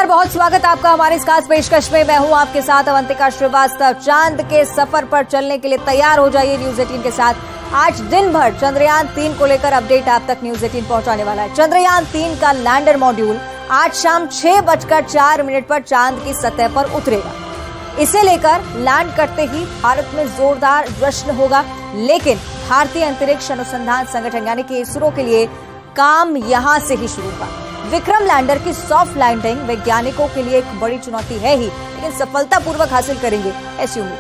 नमस्कार, बहुत स्वागत आपका हमारे इस खास पेशकश में। मैं हूं आपके साथ अवंतिका श्रीवास्तव। चांद के सफर पर चलने के लिए तैयार हो जाइए न्यूज 18 के साथ। आज दिन भर चंद्रयान 3 को लेकर अपडेट आप तक न्यूज 18 पहुंचाने वाला है। चंद्रयान 3 का लैंडर मॉड्यूल आज शाम 6:04 पर चांद की सतह पर उतरेगा। इसे लेकर लैंड करते ही भारत में जोरदार जश्न होगा, लेकिन भारतीय अंतरिक्ष अनुसंधान संगठन यानी कि इसरो के लिए काम यहां से ही शुरू हुआ। विक्रम लैंडर की सॉफ्ट लैंडिंग वैज्ञानिकों के लिए एक बड़ी चुनौती है ही, लेकिन सफलतापूर्वक हासिल करेंगे ऐसी उम्मीद।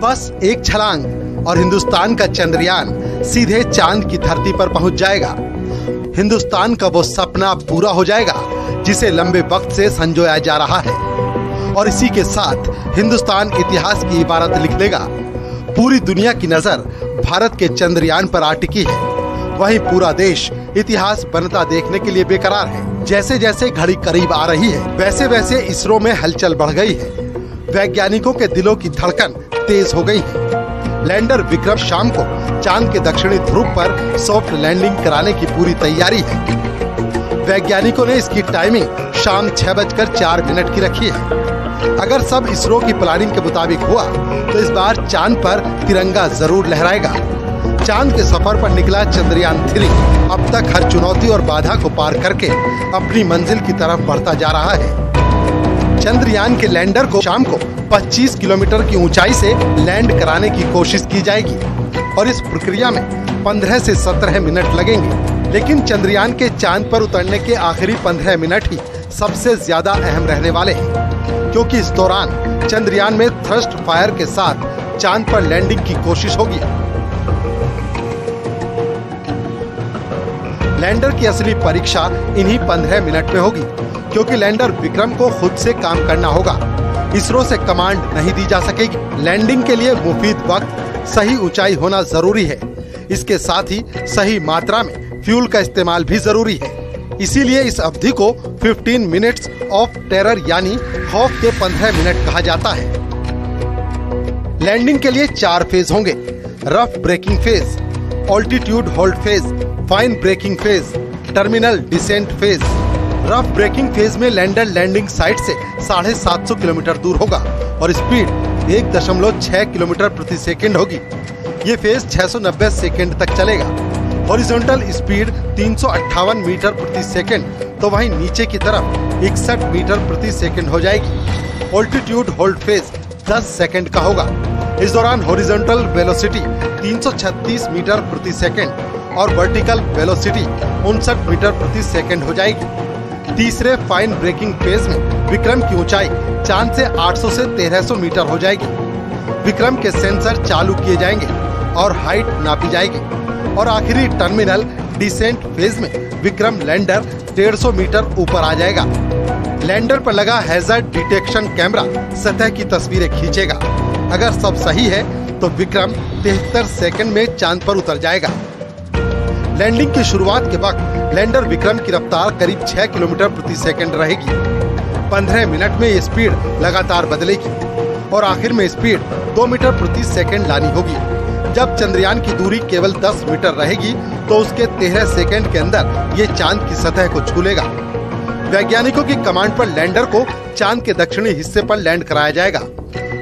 बस एक छलांग और हिंदुस्तान का चंद्रयान सीधे चांद की धरती पर पहुंच जाएगा। हिंदुस्तान का वो सपना पूरा हो जाएगा जिसे लंबे वक्त से संजोया जा रहा है, और इसी के साथ हिंदुस्तान इतिहास की इबारत लिख लेगा। पूरी दुनिया की नजर भारत के चंद्रयान पर आ टिकी है। वहीं पूरा देश इतिहास बनता देखने के लिए बेकरार है। जैसे जैसे घड़ी करीब आ रही है, वैसे वैसे इसरो में हलचल बढ़ गई है। वैज्ञानिकों के दिलों की धड़कन तेज हो गई है। लैंडर विक्रम शाम को चांद के दक्षिणी ध्रुव पर सॉफ्ट लैंडिंग कराने की पूरी तैयारी है। वैज्ञानिकों ने इसकी टाइमिंग शाम 6:04 की रखी है। अगर सब इसरो की प्लानिंग के मुताबिक हुआ तो इस बार चांद पर तिरंगा जरूर लहराएगा। चांद के सफर पर निकला चंद्रयान 3 अब तक हर चुनौती और बाधा को पार करके अपनी मंजिल की तरफ बढ़ता जा रहा है। चंद्रयान के लैंडर को शाम को 25 किलोमीटर की ऊंचाई से लैंड कराने की कोशिश की जाएगी, और इस प्रक्रिया में 15 से 17 मिनट लगेंगे। लेकिन चंद्रयान के चांद पर उतरने के आखिरी 15 मिनट ही सबसे ज्यादा अहम रहने वाले हैं, क्योंकि इस दौरान चंद्रयान में थ्रस्ट फायर के साथ चांद पर लैंडिंग की कोशिश होगी। लैंडर की असली परीक्षा इन्हीं 15 मिनट में होगी, क्योंकि लैंडर विक्रम को खुद से काम करना होगा। इसरो से कमांड नहीं दी जा सकेगी। लैंडिंग के लिए मुफीद वक्त, सही ऊंचाई होना जरूरी है। इसके साथ ही सही मात्रा में फ्यूल का इस्तेमाल भी जरूरी है। इसीलिए इस अवधि को 15 मिनट्स ऑफ टेरर यानी खौफ के 15 मिनट कहा जाता है। लैंडिंग के लिए 4 फेज होंगे: rough braking phase, altitude hold phase, fine braking phase, terminal descent phase. Rough braking phase में लैंडर लैंडिंग साइट से 750 किलोमीटर दूर होगा और स्पीड 1.6 किलोमीटर प्रति सेकंड होगी। ये फेज 690 सेकंड तक चलेगा। हॉरिजॉन्टल स्पीड 358 मीटर प्रति सेकंड, तो वहीं नीचे की तरफ 61 मीटर प्रति सेकंड हो जाएगी। ऑल्टीट्यूड होल्ड फेज 10 सेकंड का होगा। इस दौरान हॉरिजॉन्टल वेलोसिटी 336 मीटर प्रति सेकंड और वर्टिकल वेलोसिटी 59 मीटर प्रति सेकंड हो जाएगी। तीसरे फाइन ब्रेकिंग फेज में विक्रम की ऊंचाई चांद से 800 से 1300 मीटर हो जाएगी। विक्रम के सेंसर चालू किए जाएंगे और हाइट नापी जाएगी, और आखिरी टर्मिनल डिसेंट फेज में विक्रम लैंडर 150 मीटर ऊपर आ जाएगा। लैंडर पर लगा हैजर्ड डिटेक्शन कैमरा सतह की तस्वीरें खींचेगा। अगर सब सही है तो विक्रम 73 सेकंड में चांद पर उतर जाएगा। लैंडिंग की शुरुआत के वक्त लैंडर विक्रम की रफ्तार करीब 6 किलोमीटर प्रति सेकंड रहेगी। 15 मिनट में ये स्पीड लगातार बदलेगी और आखिर में स्पीड 2 मीटर प्रति सेकंड लानी होगी। जब चंद्रयान की दूरी केवल 10 मीटर रहेगी तो उसके 13 सेकंड के अंदर ये चांद की सतह को छू लेगा। वैज्ञानिकों की कमांड पर लैंडर को चांद के दक्षिणी हिस्से पर लैंड कराया जाएगा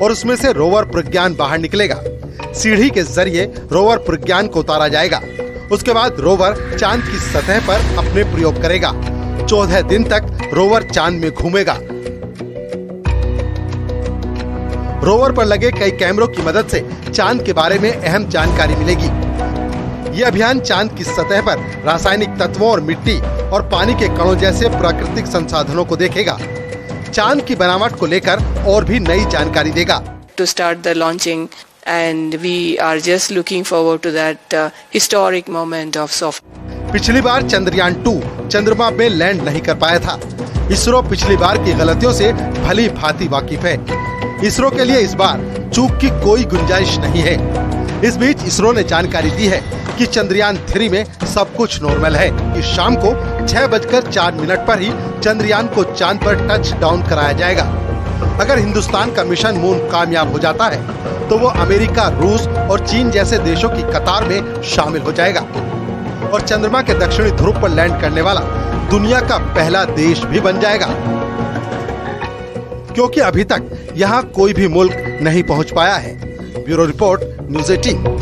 और उसमें से रोवर प्रज्ञान बाहर निकलेगा। सीढ़ी के जरिए रोवर प्रज्ञान को उतारा जाएगा। उसके बाद रोवर चांद की सतह पर अपने प्रयोग करेगा। 14 दिन तक रोवर चांद में घूमेगा। रोवर पर लगे कई कैमरों की मदद से चांद के बारे में अहम जानकारी मिलेगी। ये अभियान चांद की सतह पर रासायनिक तत्वों और मिट्टी और पानी के कणों जैसे प्राकृतिक संसाधनों को देखेगा। चांद की बनावट को लेकर और भी नई जानकारी देगा। To start the launching and we are just looking forward to that historic moment of soft. पिछली बार चंद्रयान 2 चंद्रमा में लैंड नहीं कर पाया था। इसरो पिछली बार की गलतियों से भली भांति वाकिफ है। इसरो के लिए इस बार चूक की कोई गुंजाइश नहीं है। इस बीच इसरो ने जानकारी दी है कि चंद्रयान 3 में सब कुछ नॉर्मल है। इस शाम को 6:04 पर ही चंद्रयान को चांद पर टच डाउन कराया जाएगा। अगर हिंदुस्तान का मिशन मून कामयाब हो जाता है तो वो अमेरिका, रूस और चीन जैसे देशों की कतार में शामिल हो जाएगा और चंद्रमा के दक्षिणी ध्रुव पर लैंड करने वाला दुनिया का पहला देश भी बन जाएगा, क्योंकि अभी तक यहाँ कोई भी मुल्क नहीं पहुंच पाया है। Bureau report, news 18।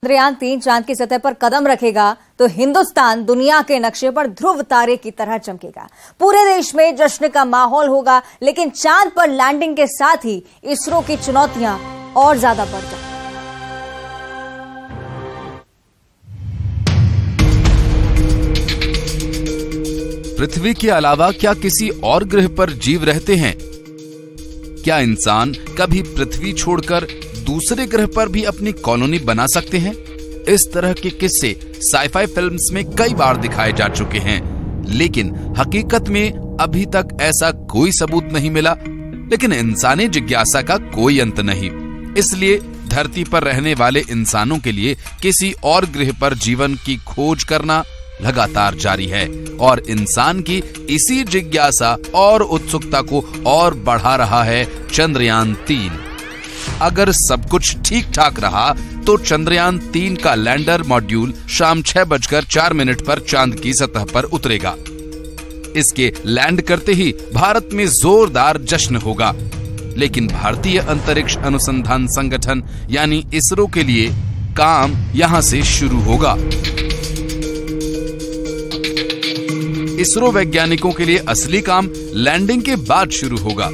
चंद्रयान 3 चांद की सतह पर कदम रखेगा तो हिंदुस्तान दुनिया के नक्शे पर ध्रुव तारे की तरह चमकेगा। पूरे देश में जश्न का माहौल होगा, लेकिन चांद पर लैंडिंग के साथ ही इसरो की चुनौतियां और ज्यादा बढ़ जाएंगी। पृथ्वी के अलावा क्या किसी और ग्रह पर जीव रहते हैं? क्या इंसान कभी पृथ्वी छोड़कर दूसरे ग्रह पर भी अपनी कॉलोनी बना सकते हैं? इस तरह के किस्से साइफाई फिल्म्स में कई बार दिखाए जा चुके हैं, लेकिन हकीकत में अभी तक ऐसा कोई सबूत नहीं मिला। लेकिन इंसानी जिज्ञासा का कोई अंत नहीं, इसलिए धरती पर रहने वाले इंसानों के लिए किसी और ग्रह पर जीवन की खोज करना लगातार जारी है और इंसान की इसी जिज्ञासा और उत्सुकता को और बढ़ा रहा है चंद्रयान 3। अगर सब कुछ ठीक ठाक रहा तो चंद्रयान 3 का लैंडर मॉड्यूल शाम 6:04 पर चांद की सतह पर उतरेगा। इसके लैंड करते ही भारत में जोरदार जश्न होगा, लेकिन भारतीय अंतरिक्ष अनुसंधान संगठन यानी इसरो के लिए काम यहां से शुरू होगा। इसरो वैज्ञानिकों के लिए असली काम लैंडिंग के बाद शुरू होगा।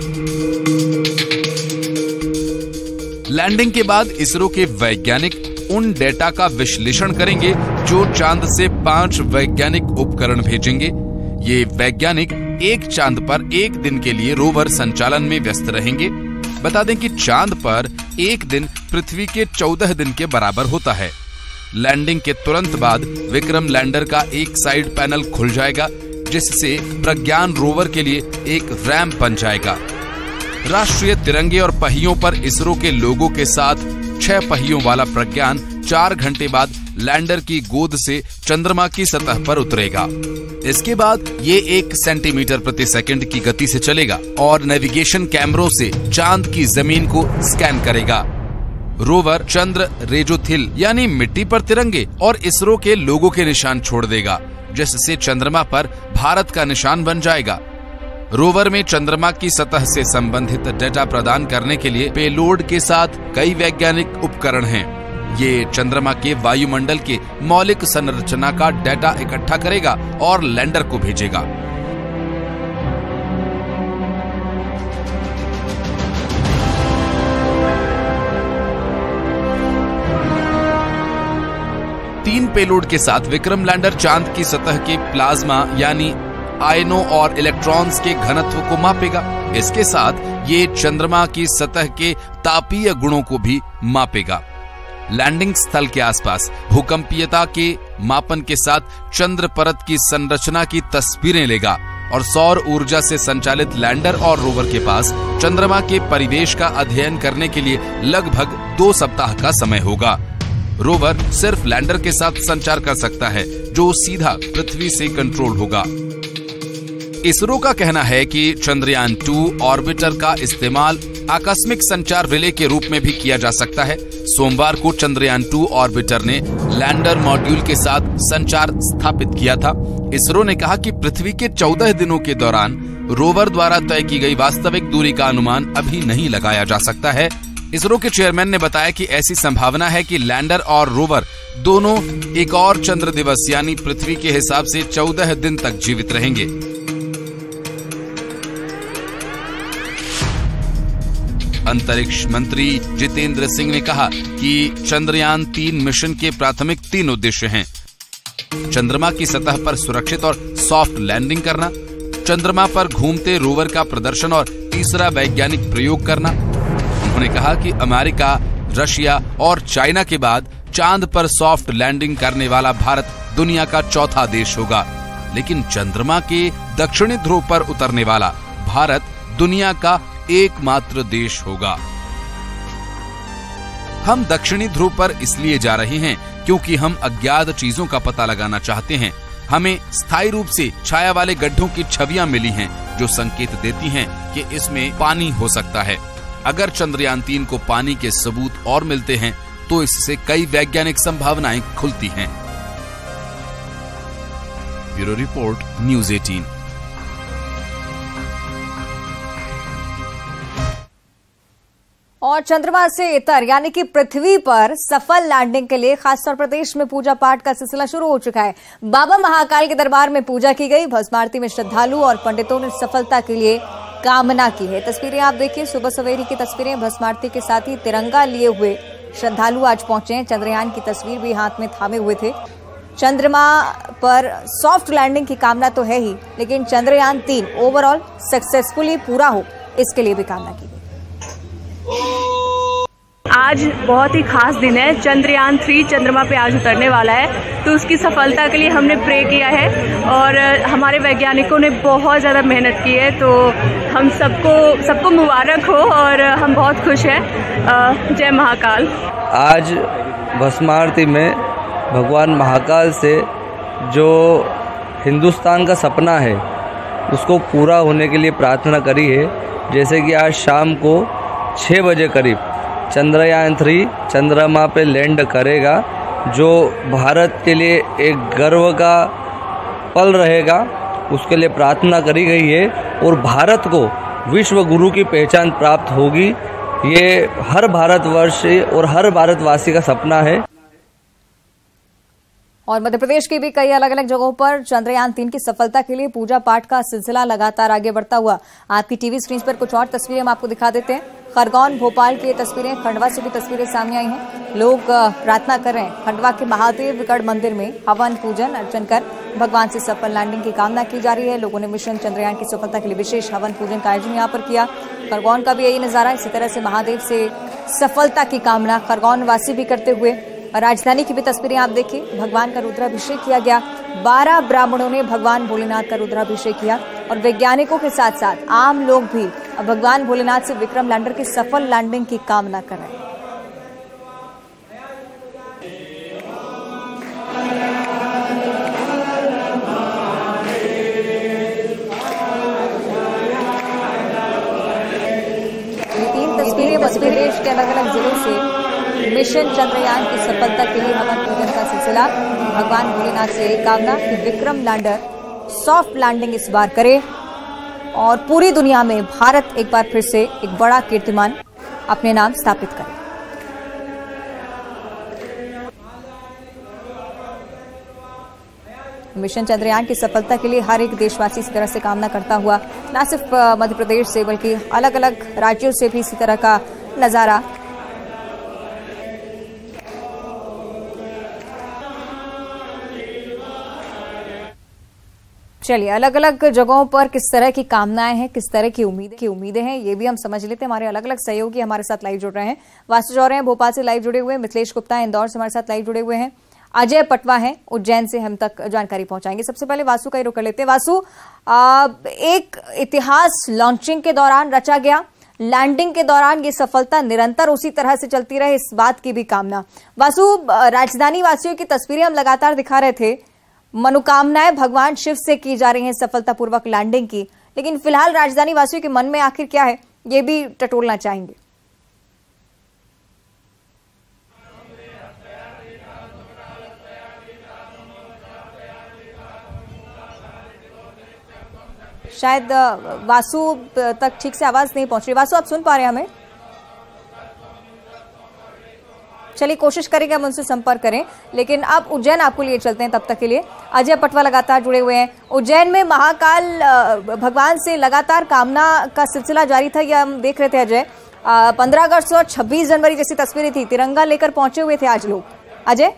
लैंडिंग के बाद इसरो के वैज्ञानिक उन डेटा का विश्लेषण करेंगे जो चांद से 5 वैज्ञानिक उपकरण भेजेंगे। ये वैज्ञानिक एक चांद पर एक दिन के लिए रोवर संचालन में व्यस्त रहेंगे। बता दें कि चांद पर एक दिन पृथ्वी के 14 दिन के बराबर होता है। लैंडिंग के तुरंत बाद विक्रम लैंडर का एक साइड पैनल खुल जाएगा, जिससे प्रज्ञान रोवर के लिए एक रैंप बन जाएगा। राष्ट्रीय तिरंगे और पहियों पर इसरो के लोगों के साथ 6 पहियों वाला प्रज्ञान 4 घंटे बाद लैंडर की गोद से चंद्रमा की सतह पर उतरेगा। इसके बाद ये 1 सेंटीमीटर प्रति सेकंड की गति से चलेगा और नेविगेशन कैमरों से चांद की जमीन को स्कैन करेगा। रोवर चंद्र रेजोथिल यानी मिट्टी पर तिरंगे और इसरो के लोगों के निशान छोड़ देगा, जिससे चंद्रमा पर भारत का निशान बन जाएगा। रोवर में चंद्रमा की सतह से संबंधित डेटा प्रदान करने के लिए पेलोड के साथ कई वैज्ञानिक उपकरण हैं। ये चंद्रमा के वायुमंडल के मौलिक संरचना का डेटा इकट्ठा करेगा और लैंडर को भेजेगा। तीन पेलोड के साथ विक्रम लैंडर चांद की सतह के प्लाज्मा यानी आयनों और इलेक्ट्रॉन्स के घनत्व को मापेगा। इसके साथ ये चंद्रमा की सतह के तापीय गुणों को भी मापेगा। लैंडिंग स्थल के आसपास भूकंपीयता के मापन के साथ चंद्र परत की संरचना की तस्वीरें लेगा और सौर ऊर्जा से संचालित लैंडर और रोवर के पास चंद्रमा के परिवेश का अध्ययन करने के लिए लगभग 2 सप्ताह का समय होगा। रोवर सिर्फ लैंडर के साथ संचार कर सकता है, जो सीधा पृथ्वी से कंट्रोल होगा। इसरो का कहना है कि चंद्रयान 2 ऑर्बिटर का इस्तेमाल आकस्मिक संचार रिले के रूप में भी किया जा सकता है। सोमवार को चंद्रयान 2 ऑर्बिटर ने लैंडर मॉड्यूल के साथ संचार स्थापित किया था। इसरो ने कहा कि पृथ्वी के 14 दिनों के दौरान रोवर द्वारा तय की गई वास्तविक दूरी का अनुमान अभी नहीं लगाया जा सकता है। इसरो के चेयरमैन ने बताया कि ऐसी संभावना है कि लैंडर और रोवर दोनों एक और चंद्र दिवस यानी पृथ्वी के हिसाब से 14 दिन तक जीवित रहेंगे। अंतरिक्ष मंत्री जितेंद्र सिंह ने कहा कि चंद्रयान 3 मिशन के प्राथमिक 3 उद्देश्य हैं: चंद्रमा की सतह पर सुरक्षित और सॉफ्ट लैंडिंग करना, चंद्रमा पर घूमते रोवर का प्रदर्शन और तीसरा वैज्ञानिक प्रयोग करना। उन्होंने कहा कि अमेरिका, रशिया और चाइना के बाद चांद पर सॉफ्ट लैंडिंग करने वाला भारत दुनिया का चौथा देश होगा, लेकिन चंद्रमा के दक्षिणी ध्रुव पर उतरने वाला भारत दुनिया का एकमात्र देश होगा। हम दक्षिणी ध्रुव पर इसलिए जा रहे हैं क्योंकि हम अज्ञात चीजों का पता लगाना चाहते हैं। हमें स्थायी रूप से छाया वाले गड्ढों की छवियां मिली हैं, जो संकेत देती हैं कि इसमें पानी हो सकता है। अगर चंद्रयान 3 को पानी के सबूत और मिलते हैं तो इससे कई वैज्ञानिक संभावनाएं खुलती हैं। Bureau report, news 18। और चंद्रमा से इतर यानी कि पृथ्वी पर सफल लैंडिंग के लिए खासतौर प्रदेश में पूजा पाठ का सिलसिला शुरू हो चुका है। बाबा महाकाल के दरबार में पूजा की गई। भस्म आरती में श्रद्धालु और पंडितों ने सफलता के लिए कामना की है। तस्वीरें आप देखिए, सुबह सवेरे की तस्वीरें। भस्म आरती के साथ ही तिरंगा लिए हुए श्रद्धालु आज पहुंचे हैं। चंद्रयान की तस्वीर भी हाथ में थामे हुए थे। चंद्रमा पर सॉफ्ट लैंडिंग की कामना तो है ही, लेकिन चंद्रयान 3 ओवरऑल सक्सेसफुली पूरा हो, इसके लिए भी कामना की गई। आज बहुत ही खास दिन है। चंद्रयान 3 चंद्रमा पे आज उतरने वाला है, तो उसकी सफलता के लिए हमने प्रे किया है और हमारे वैज्ञानिकों ने बहुत ज़्यादा मेहनत की है। तो हम सबको मुबारक हो और हम बहुत खुश हैं। जय महाकाल। आज भस्म आरती में भगवान महाकाल से जो हिंदुस्तान का सपना है उसको पूरा होने के लिए प्रार्थना करी है। जैसे कि आज शाम को 6 बजे करीब चंद्रयान 3 चंद्रमा पे लैंड करेगा, जो भारत के लिए एक गर्व का पल रहेगा, उसके लिए प्रार्थना करी गई है। और भारत को विश्व गुरु की पहचान प्राप्त होगी, ये हर भारतवर्षी और हर भारतवासी का सपना है। और मध्य प्रदेश की भी कई अलग अलग जगहों पर चंद्रयान 3 की सफलता के लिए पूजा पाठ का सिलसिला लगातार आगे बढ़ता हुआ आपकी टीवी स्क्रीन पर कुछ और तस्वीरें हम आपको दिखा देते हैं। खरगोन, भोपाल की तस्वीरें, खंडवा से भी तस्वीरें सामने आई हैं। लोग प्रार्थना कर रहे हैं। खंडवा के महादेवगढ़ मंदिर में हवन पूजन अर्चन कर भगवान से सफल लैंडिंग की कामना की जा रही है। लोगों ने मिशन चंद्रयान की सफलता के लिए विशेष हवन पूजन का आयोजन यहाँ पर किया। खरगोन का भी यही नजारा। इसी तरह से महादेव से सफलता की कामना खरगोन वासी भी करते हुए। राजधानी की भी तस्वीरें आप देखिए। भगवान का रुद्राभिषेक किया गया। 12 ब्राह्मणों ने भगवान भोलेनाथ का रुद्राभिषेक किया और वैज्ञानिकों के साथ साथ आम लोग भी भगवान भोलेनाथ से विक्रम लैंडर की सफल लैंडिंग की कामना कर रहे हैं। ये 3 तस्वीरें मध्य प्रदेश के अलग अलग जिलों से मिशन चंद्रयान की सफलता के लिए हवन पूजन का सिलसिला। भगवान भोलेनाथ से कामना कि विक्रम लैंडर सॉफ्ट लैंडिंग इस बार करे और पूरी दुनिया में भारत एक बार फिर से एक बड़ा कीर्तिमान अपने नाम स्थापित करे। मिशन चंद्रयान की सफलता के लिए हर एक देशवासी इसी तरह से कामना करता हुआ, न सिर्फ मध्य प्रदेश से बल्कि अलग अलग राज्यों से भी इसी तरह का नजारा। चलिए, अलग अलग जगहों पर किस तरह की कामनाएं हैं, किस तरह की उम्मीदें हैं, ये भी हम समझ लेते हैं। हमारे अलग अलग सहयोगी हमारे साथ लाइव जुड़ रहे हैं। वासु जौहरे हैं भोपाल से लाइव जुड़े हुए हैं। मिथिलेश गुप्ता इंदौर से हमारे साथ लाइव जुड़े हुए हैं। अजय पटवा हैं उज्जैन से, हम तक जानकारी पहुंचाएंगे। सबसे पहले वासु का ही रुख कर लेते हैं। वासु, एक इतिहास लॉन्चिंग के दौरान रचा गया, लैंडिंग के दौरान ये सफलता निरंतर उसी तरह से चलती रहे, इस बात की भी कामना। वासु, राजधानी वासियों की तस्वीरें हम लगातार दिखा रहे थे। मनोकामनाएं भगवान शिव से की जा रही हैं सफलतापूर्वक लैंडिंग की, लेकिन फिलहाल राजधानी वासियों के मन में आखिर क्या है, ये भी टटोलना चाहेंगे। शायद वासु तक ठीक से आवाज नहीं पहुंच रही। वासु, आप सुन पा रहे हैं हमें? चलिए, कोशिश करेंगे हम उनसे संपर्क करें, लेकिन अब उज्जैन आपको लिए चलते हैं। तब तक के लिए अजय पटवा लगातार जुड़े हुए हैं। उज्जैन में महाकाल भगवान से लगातार कामना का सिलसिला जारी था, यह हम देख रहे थे। अजय, 15 अगस्त और 26 जनवरी जैसी तस्वीरें थी, तिरंगा लेकर पहुंचे हुए थे आज लोग। अजय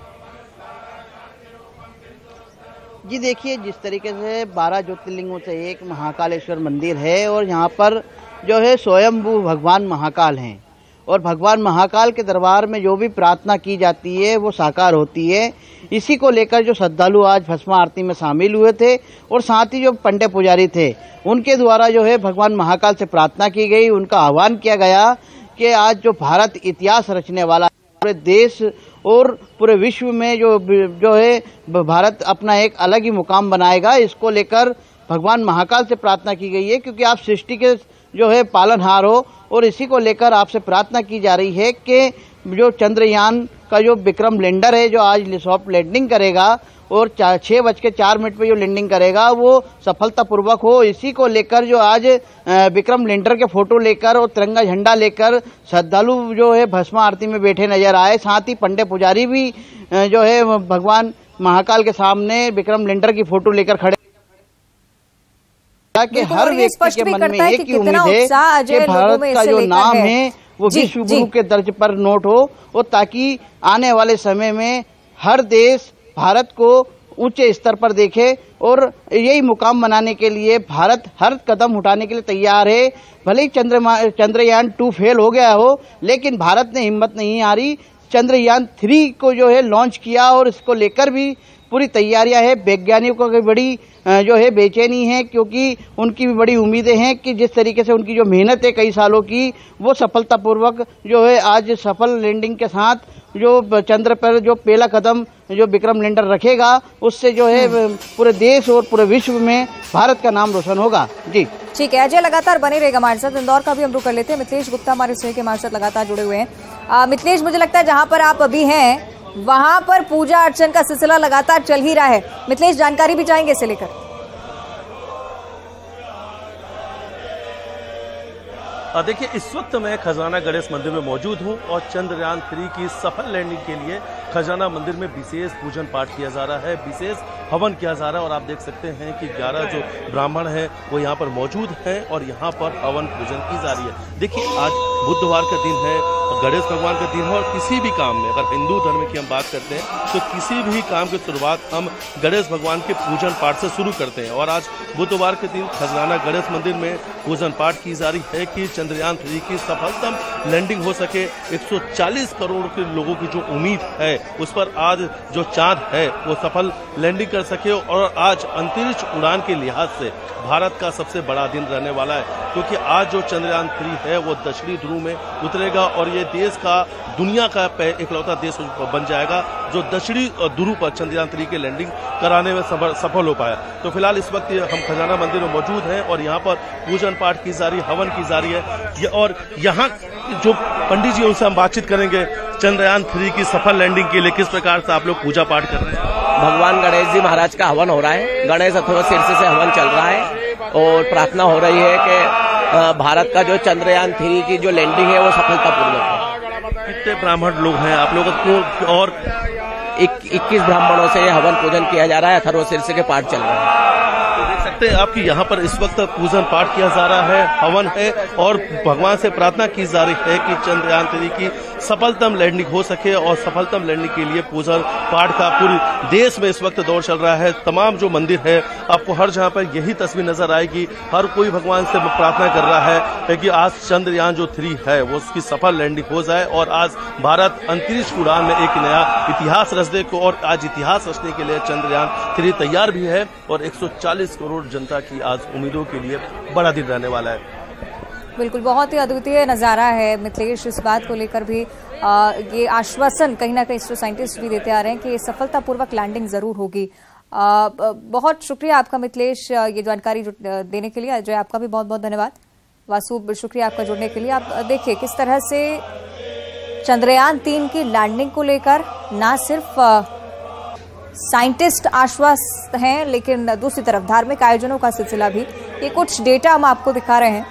जी, देखिए, जिस तरीके से 12 ज्योतिर्लिंगों से एक महाकालेश्वर मंदिर है और यहाँ पर जो है स्वयंभू भगवान महाकाल हैं और भगवान महाकाल के दरबार में जो भी प्रार्थना की जाती है वो साकार होती है। इसी को लेकर जो श्रद्धालु आज भस्म आरती में शामिल हुए थे और साथ ही जो पंडित पुजारी थे उनके द्वारा जो है भगवान महाकाल से प्रार्थना की गई, उनका आह्वान किया गया कि आज जो भारत इतिहास रचने वाला पूरे देश और पूरे विश्व में जो है भारत अपना एक अलग ही मुकाम बनाएगा। इसको लेकर भगवान महाकाल से प्रार्थना की गई है, क्योंकि आप सृष्टि के जो है पालनहार हो, और इसी को लेकर आपसे प्रार्थना की जा रही है कि जो चंद्रयान का जो विक्रम लैंडर है जो आज सॉफ्ट लैंडिंग करेगा और 6:04 पे जो लैंडिंग करेगा वो सफलतापूर्वक हो। इसी को लेकर जो आज विक्रम लैंडर के फोटो लेकर और तिरंगा झंडा लेकर श्रद्धालु जो है भस्म आरती में बैठे नजर आए। साथ ही पंडित पुजारी भी जो है भगवान महाकाल के सामने विक्रम लैंडर की फोटो लेकर खड़े कि हर व्यक्ति के मन में एक ही उम्मीद है कि भारत का जो नाम है वो विश्व गुरु के दर्ज पर नोट हो, और ताकि आने वाले समय में हर देश भारत को ऊंचे स्तर पर देखे। और यही मुकाम बनाने के लिए भारत हर कदम उठाने के लिए तैयार है। भले ही चंद्रयान 2 फेल हो गया हो, लेकिन भारत ने हिम्मत नहीं हारी। चंद्रयान 3 को जो है लॉन्च किया और इसको लेकर भी पूरी तैयारियां है। वैज्ञानिकों की बड़ी जो है बेचैनी है, क्योंकि उनकी भी बड़ी उम्मीदें हैं कि जिस तरीके से उनकी जो मेहनत है कई सालों की, वो सफलतापूर्वक जो है आज सफल लैंडिंग के साथ जो चंद्र पर जो पहला कदम जो विक्रम लैंडर रखेगा, उससे जो है पूरे देश और पूरे विश्व में भारत का नाम रोशन होगा। जी ठीक है अजय, लगातार बने रहेगा हमारे साथ। इंदौर का भी हम रुख कर लेते हैं। मिथिलेश गुप्ता हमारे स्टूडियो के हमारे साथ लगातार जुड़े हुए हैं। मिथिलेश, मुझे लगता है जहां पर आप अभी हैं वहां पर पूजा अर्चन का सिलसिला लगातार चल ही रहा है। मिथिलेश, जानकारी भी चाहेंगे इसे लेकर? देखिए, इस वक्त मैं खजाना गणेश मंदिर में मौजूद हूं और चंद्रयान 3 की सफल लैंडिंग के लिए खजाना मंदिर में विशेष पूजन पाठ किया जा रहा है, विशेष हवन किया जा रहा है। और आप देख सकते हैं कि 11 जो ब्राह्मण हैं वो यहाँ पर मौजूद हैं और यहाँ पर हवन पूजन की जा रही है। देखिए, आज बुधवार का दिन है, गणेश भगवान का दिन है, और किसी भी काम में अगर हिंदू धर्म की हम बात करते हैं तो किसी भी काम की शुरुआत हम गणेश भगवान के पूजन पाठ से शुरू करते हैं। और आज बुधवार के दिन खजाना गणेश मंदिर में पूजन पाठ की जा रही है कि चंद्रयान 3 की सफलतम लैंडिंग हो सके। 140 करोड़ के लोगों की जो उम्मीद है उस पर आज जो चांद है वो सफल लैंडिंग कर सके। और आज अंतरिक्ष उड़ान के लिहाज से भारत का सबसे बड़ा दिन रहने वाला है, क्योंकि आज जो चंद्रयान 3 है वो दक्षिणी ध्रुव में उतरेगा और ये देश का दुनिया का इकलौता देश बन जाएगा जो दक्षिणी ध्रुव पर चंद्रयान 3 की लैंडिंग कराने में सफल हो पाया। तो फिलहाल इस वक्त हम खजाना मंदिर में मौजूद हैं और यहाँ पर पूजन पाठ की जा रही है, हवन की जा रही है। और यहाँ जो पंडित जी उनसे हम बातचीत करेंगे चंद्रयान 3 की सफल लैंडिंग के लिए किस प्रकार से आप लोग पूजा पाठ कर रहे हैं। भगवान गणेश जी महाराज का हवन हो रहा है, गणेश अथवा शीर्ष से हवन चल रहा है और प्रार्थना हो रही है कि भारत का जो चंद्रयान 3 की जो लैंडिंग है वो सफलतापूर्वक है। कितने ब्राह्मण लोग हैं आप लोगों को? और 21 ब्राह्मणों से हवन पूजन किया जा रहा है, अथर्व शीर्ष के पाठ चल रहे हैं। देख सकते हैं आपकी यहाँ पर इस वक्त पूजन पाठ किया जा रहा है, हवन है और भगवान से प्रार्थना की जा रही है कि चंद्रयान 3 की सफलतम लैंडिंग हो सके। और सफलतम लैंडिंग के लिए पूजन पाठ का पूरे देश में इस वक्त दौर चल रहा है। तमाम जो मंदिर है आपको हर जगह पर यही तस्वीर नजर आएगी, हर कोई भगवान से प्रार्थना कर रहा है कि आज चंद्रयान जो 3 है वो उसकी सफल लैंडिंग हो जाए और आज भारत अंतरिक्ष उड़ान में एक नया इतिहास रच दे। और आज इतिहास रचने के लिए चंद्रयान 3 तैयार भी है और 140 करोड़ जनता की आज उम्मीदों के लिए बड़ा दिन रहने वाला है। बिल्कुल, बहुत ही अद्वितीय नज़ारा है मिथिलेश। इस बात को लेकर भी ये आश्वासन कहीं ना कहीं इसरो साइंटिस्ट भी देते आ रहे हैं कि सफलतापूर्वक लैंडिंग जरूर होगी। बहुत शुक्रिया आपका मिथिलेश ये जानकारी देने के लिए। अजय, आपका भी बहुत बहुत धन्यवाद। वासु, शुक्रिया आपका जुड़ने के लिए। आप देखिए किस तरह से चंद्रयान 3 की लैंडिंग को लेकर ना सिर्फ साइंटिस्ट आश्वस्त हैं, लेकिन दूसरी तरफ धार्मिक आयोजनों का सिलसिला भी। ये कुछ डेटा हम आपको दिखा रहे हैं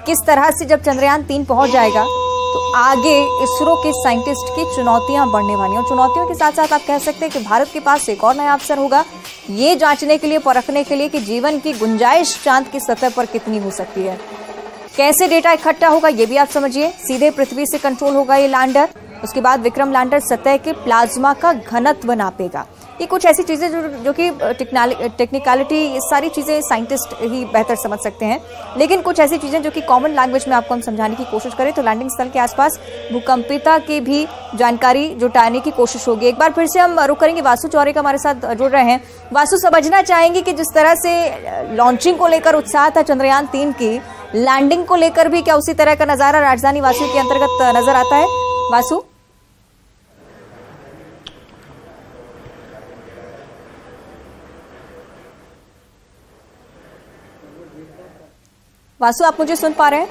किस तरह से जब चंद्रयान 3 पहुंच जाएगा तो आगे इसरो के साइंटिस्ट की चुनौतियां बढ़ने वाली हैं। और चुनौतियों के साथ साथ आप कह सकते हैं कि भारत के पास एक और नया अवसर होगा ये जांचने के लिए, परखने के लिए कि जीवन की गुंजाइश चांद की सतह पर कितनी हो सकती है। कैसे डेटा इकट्ठा होगा ये भी आप समझिए। सीधे पृथ्वी से कंट्रोल होगा ये लैंडर, उसके बाद विक्रम लैंडर सतह के प्लाज्मा का घनत्व नापेगा। ये कुछ ऐसी चीजें जो कि टेक्निकलिटी, ये सारी चीजें साइंटिस्ट ही बेहतर समझ सकते हैं, लेकिन कुछ ऐसी चीजें जो कि कॉमन लैंग्वेज में आपको हम समझाने की कोशिश करें तो लैंडिंग स्थल के आसपास भूकंपिता की भी जानकारी जुटाने की कोशिश होगी। एक बार फिर से हम रुक करेंगे, वासु चौरे का हमारे साथ जुड़ रहे हैं। वासु, समझना चाहेंगे कि जिस तरह से लॉन्चिंग को लेकर उत्साह था चंद्रयान 3 की, लैंडिंग को लेकर भी क्या उसी तरह का नजारा राजधानी वासियों के अंतर्गत नजर आता है? वासु, वासु, आप मुझे सुन पा रहे हैं?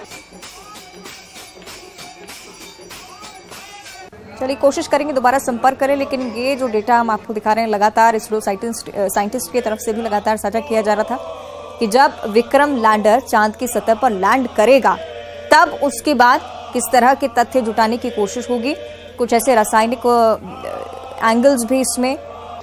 चलिए कोशिश करेंगे दोबारा संपर्क करें, लेकिन ये जो डेटा हम आपको दिखा रहे हैं लगातार इसरो साइंटिस्ट की तरफ से भी लगातार साझा किया जा रहा था कि जब विक्रम लैंडर चांद की सतह पर लैंड करेगा तब उसके बाद किस तरह के तथ्य जुटाने की कोशिश होगी। कुछ ऐसे रासायनिक एंगल्स भी इसमें,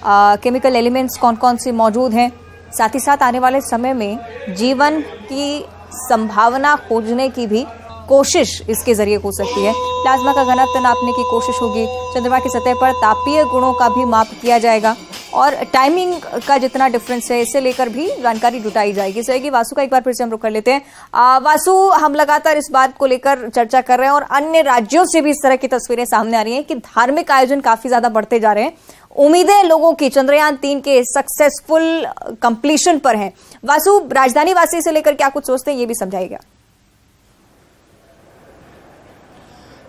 केमिकल एलिमेंट्स कौन कौन से मौजूद हैं, साथ ही साथ आने वाले समय में जीवन की संभावना खोजने की भी कोशिश इसके जरिए हो सकती है। प्लाज्मा का घनत्व नापने की कोशिश होगी, चंद्रमा की सतह पर तापीय गुणों का भी माप किया जाएगा और टाइमिंग का जितना डिफरेंस है इसे लेकर भी जानकारी जुटाई जाएगी। सही वासु का एक बार फिर से हम रुक कर लेते हैं। वासु, हम लगातार इस बात को लेकर चर्चा कर रहे हैं और अन्य राज्यों से भी इस तरह की तस्वीरें सामने आ रही हैं कि धार्मिक आयोजन काफी ज्यादा बढ़ते जा रहे हैं। उम्मीदें लोगों की चंद्रयान 3 के सक्सेसफुल कंप्लीशन पर हैं। वासु, राजधानी वासी से लेकर क्या कुछ सोचते हैं, ये भी समझाइएगा।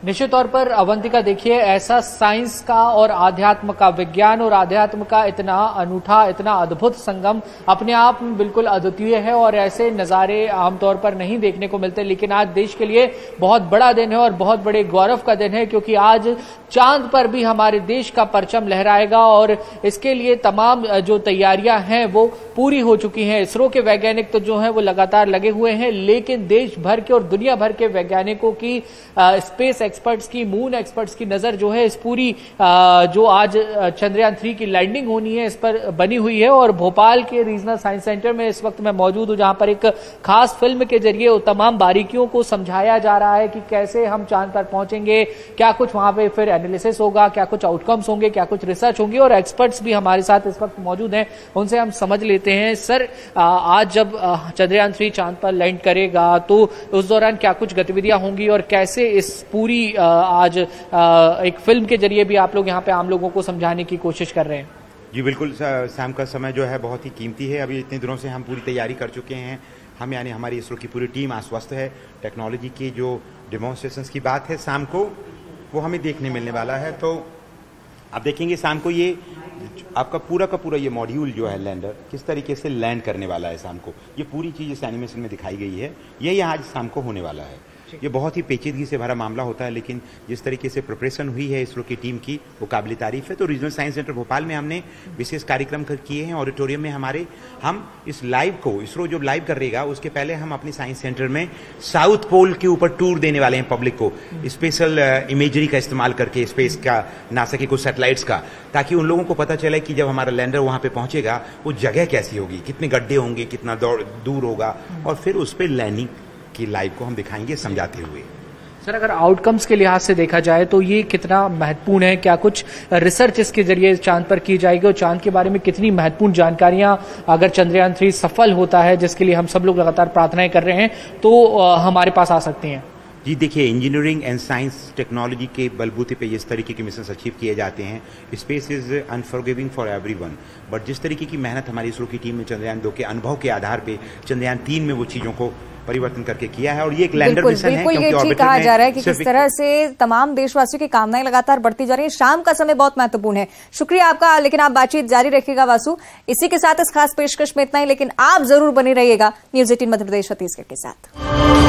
निश्चित तौर पर अवंतिका, देखिए ऐसा साइंस का और आध्यात्म का, विज्ञान और आध्यात्म का इतना अनूठा, इतना अद्भुत संगम अपने आप में बिल्कुल अद्वितीय है और ऐसे नज़ारे आमतौर पर नहीं देखने को मिलते। लेकिन आज देश के लिए बहुत बड़ा दिन है और बहुत बड़े गौरव का दिन है, क्योंकि आज चांद पर भी हमारे देश का परचम लहराएगा और इसके लिए तमाम जो तैयारियां हैं वो पूरी हो चुकी हैं। इसरो के वैज्ञानिक तो जो हैं वो लगातार लगे हुए हैं, लेकिन देश भर के और दुनिया भर के वैज्ञानिकों की, स्पेस एक्सपर्ट्स की, मून एक्सपर्ट्स की नजर जो है इस पूरी जो आज चंद्रयान 3 की लैंडिंग होनी है इस पर बनी हुई है। और भोपाल के रीजनल साइंस सेंटर में इस वक्त मैं मौजूद हूं, जहां पर एक खास फिल्म के जरिए तमाम बारीकियों को समझाया जा रहा है कि कैसे हम चांद पर पहुंचेंगे, क्या कुछ वहां पे फिर एनालिसिस होगा, क्या कुछ आउटकम्स होंगे, क्या कुछ रिसर्च होंगी। और एक्सपर्ट्स भी हमारे साथ इस वक्त मौजूद हैं, उनसे हम समझ लेते हैं। सर, आज जब चंद्रयान 3 चांद पर लैंड करेगा तो उस दौरान क्या कुछ गतिविधियां होंगी और कैसे इस पूरी आज एक फिल्म के जरिए भी आप लोग यहाँ पे आम लोगों को समझाने की कोशिश कर रहे हैं? जी बिल्कुल, शाम का समय जो है बहुत ही कीमती है। अभी इतने दिनों से हम पूरी तैयारी कर चुके हैं। हम यानी हमारी इसरो की पूरी टीम आश्वस्त है। टेक्नोलॉजी की जो डेमोन्स्ट्रेशंस की बात है शाम को, वो हमें देखने मिलने वाला है। तो आप देखेंगे शाम को ये आपका पूरा का पूरा ये मॉड्यूल जो है लैंडर किस तरीके से लैंड करने वाला है। शाम को ये पूरी चीज़ इस एनिमेशन में दिखाई गई है। यही आज शाम को होने वाला है। ये बहुत ही पेचीदगी से भरा मामला होता है, लेकिन जिस तरीके से प्रिपरेशन हुई है इसरो की टीम की वो काबिल तारीफ है। तो रीजनल साइंस सेंटर भोपाल में हमने विशेष कार्यक्रम किए हैं। ऑडिटोरियम में हम इस लाइव को, इसरो जो लाइव करेगा उसके पहले हम अपने साइंस सेंटर में साउथ पोल के ऊपर टूर देने वाले हैं पब्लिक को, स्पेशल इमेजरी का इस्तेमाल करके, स्पेस का, नासा के कुछ सैटेलाइट्स का, ताकि उन लोगों को पता चले कि जब हमारा लैंडर वहां पे पहुंचेगा वो जगह कैसी होगी, कितने गड्ढे होंगे, कितना दूर होगा, और फिर उस पर लैंडिंग की लाइव को हम दिखाएंगे समझाते हुए। सर, अगर आउटकम्स के लिहाज से देखा जाए तो ये कितना महत्वपूर्ण है? क्या कुछ रिसर्च इसके जरिए चांद पर की जाएगी और चांद के बारे में कितनी महत्वपूर्ण जानकारियां अगर चंद्रयान 3 सफल होता है, जिसके लिए हम सब लोग लगातार प्रार्थनाएं कर रहे हैं, तो हमारे पास आ सकती हैं? जी देखिए, इंजीनियरिंग एंड साइंस टेक्नोलॉजी के बलबूते पे इस तरीके के मिशन अचीव किए जाते हैं। Space is unforgiving for everyone, but जिस तरीके की मेहनत हमारी इसरो की टीम ने चंद्रयान 2 के अनुभव के आधार पे चंद्रयान 3 में वो चीजों को परिवर्तन करके किया है। और ये एक लैंडर मिशन है, क्योंकि ये ठीक कहा जा रहा है कि किस तरह से तमाम देशवासियों की कामनाएं लगातार बढ़ती जा रही हैं। शाम का समय बहुत महत्वपूर्ण है। शुक्रिया आपका, लेकिन आप बातचीत जारी रखिएगा वासु। इसी के साथ इस खास पेशकश में इतना ही, लेकिन आप जरूर बने रहिएगा न्यूज़ 18 मध्य प्रदेश छत्तीसगढ़ के साथ।